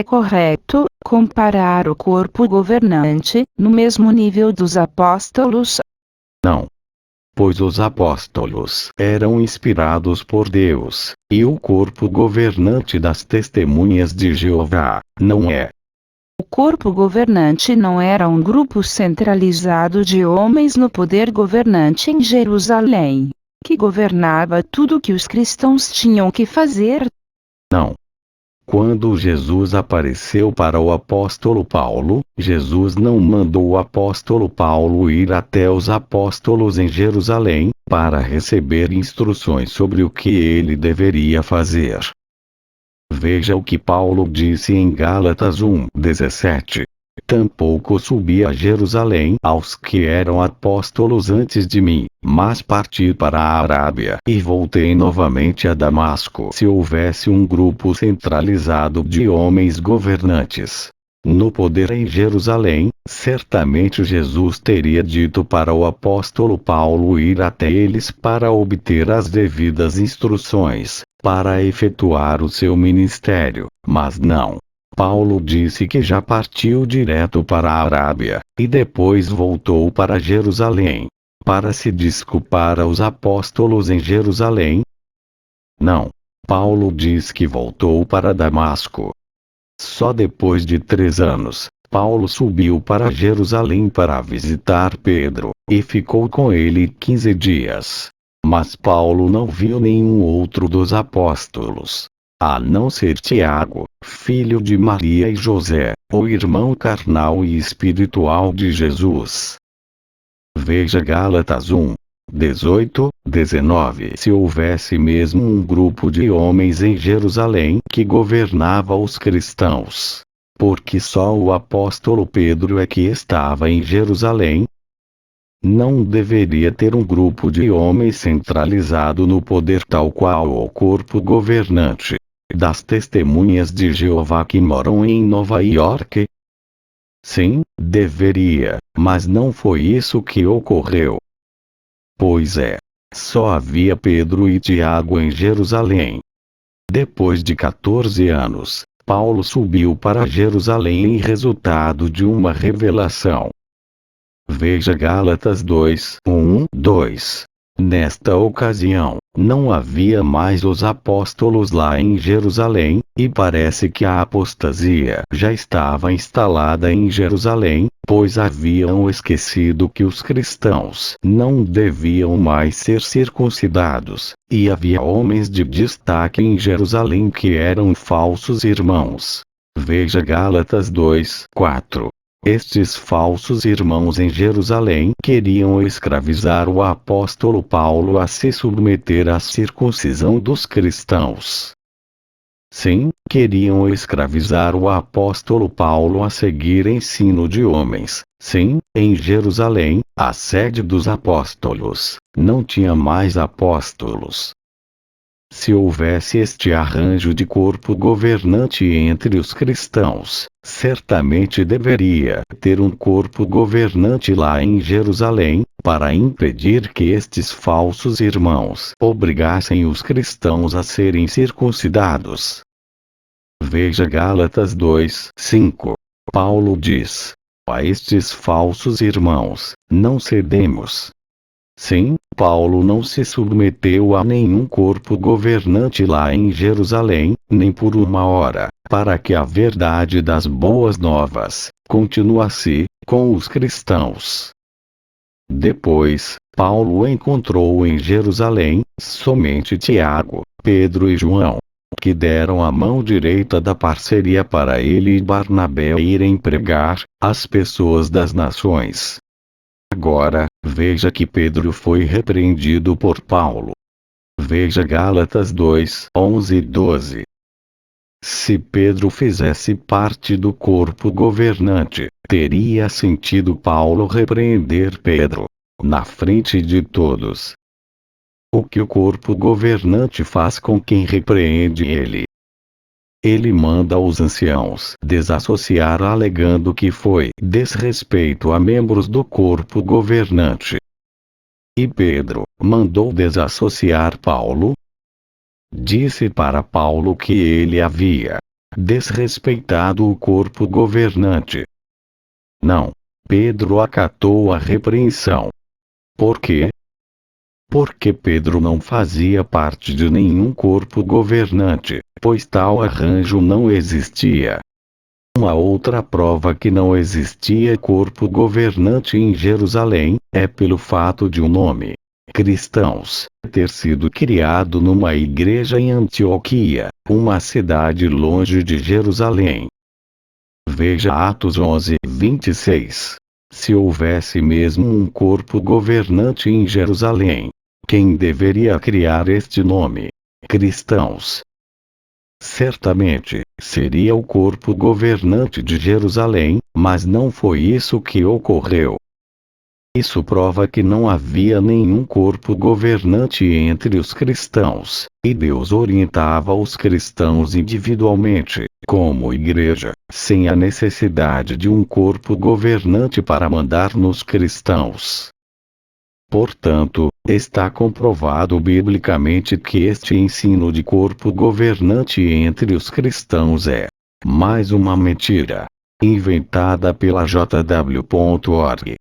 É correto comparar o corpo governante no mesmo nível dos apóstolos? Não. Pois os apóstolos eram inspirados por Deus, e o corpo governante das testemunhas de Jeová não é. O corpo governante não era um grupo centralizado de homens no poder governante em Jerusalém, que governava tudo o que os cristãos tinham que fazer? Não. Quando Jesus apareceu para o apóstolo Paulo, Jesus não mandou o apóstolo Paulo ir até os apóstolos em Jerusalém, para receber instruções sobre o que ele deveria fazer. Veja o que Paulo disse em Gálatas 1:17. Tampouco subi a Jerusalém aos que eram apóstolos antes de mim, mas parti para a Arábia e voltei novamente a Damasco. Se houvesse um grupo centralizado de homens governantes no poder em Jerusalém, certamente Jesus teria dito para o apóstolo Paulo ir até eles para obter as devidas instruções, para efetuar o seu ministério, mas não. Paulo disse que já partiu direto para a Arábia, e depois voltou para Jerusalém, para se desculpar aos apóstolos em Jerusalém. Não. Paulo diz que voltou para Damasco. Só depois de 3 anos, Paulo subiu para Jerusalém para visitar Pedro, e ficou com ele 15 dias. Mas Paulo não viu nenhum outro dos apóstolos, a não ser Tiago, filho de Maria e José, o irmão carnal e espiritual de Jesus. Veja Gálatas 1:18-19. Se houvesse mesmo um grupo de homens em Jerusalém que governava os cristãos, porque só o apóstolo Pedro é que estava em Jerusalém, não deveria ter um grupo de homens centralizado no poder tal qual o corpo governante das testemunhas de Jeová que moram em Nova York? Sim, deveria, mas não foi isso que ocorreu. Pois é, só havia Pedro e Tiago em Jerusalém. Depois de 14 anos, Paulo subiu para Jerusalém em resultado de uma revelação. Veja Gálatas 2:1-2. Nesta ocasião, não havia mais os apóstolos lá em Jerusalém, e parece que a apostasia já estava instalada em Jerusalém, pois haviam esquecido que os cristãos não deviam mais ser circuncidados, e havia homens de destaque em Jerusalém que eram falsos irmãos. Veja Gálatas 2:4. Estes falsos irmãos em Jerusalém queriam escravizar o apóstolo Paulo a se submeter à circuncisão dos cristãos. Sim, queriam escravizar o apóstolo Paulo a seguir ensino de homens. Sim, em Jerusalém, a sede dos apóstolos, não tinha mais apóstolos. Se houvesse este arranjo de corpo governante entre os cristãos, certamente deveria ter um corpo governante lá em Jerusalém, para impedir que estes falsos irmãos obrigassem os cristãos a serem circuncidados. Veja Gálatas 2:5. Paulo diz: a estes falsos irmãos, não cedemos. Sim, Paulo não se submeteu a nenhum corpo governante lá em Jerusalém, nem por uma hora, para que a verdade das boas novas continuasse com os cristãos. Depois, Paulo encontrou em Jerusalém somente Tiago, Pedro e João, que deram a mão direita da parceria para ele e Barnabé irem pregar às pessoas das nações. Agora, veja que Pedro foi repreendido por Paulo. Veja Gálatas 2:11-12. Se Pedro fizesse parte do corpo governante, teria sentido Paulo repreender Pedro, na frente de todos. O que o corpo governante faz com quem repreende ele? Ele manda os anciãos desassociar alegando que foi desrespeito a membros do corpo governante. E Pedro mandou desassociar Paulo? Disse para Paulo que ele havia desrespeitado o corpo governante. Não. Pedro acatou a repreensão. Por quê? Porque Pedro não fazia parte de nenhum corpo governante, pois tal arranjo não existia. Uma outra prova que não existia corpo governante em Jerusalém, é pelo fato de o nome cristãos ter sido criado numa igreja em Antioquia, uma cidade longe de Jerusalém. Veja Atos 11:26. Se houvesse mesmo um corpo governante em Jerusalém, quem deveria criar este nome? Cristãos. Certamente, seria o corpo governante de Jerusalém, mas não foi isso que ocorreu. Isso prova que não havia nenhum corpo governante entre os cristãos, e Deus orientava os cristãos individualmente, como igreja, sem a necessidade de um corpo governante para mandar nos cristãos. Portanto, está comprovado biblicamente que este ensino de corpo governante entre os cristãos é mais uma mentira, inventada pela JW.org.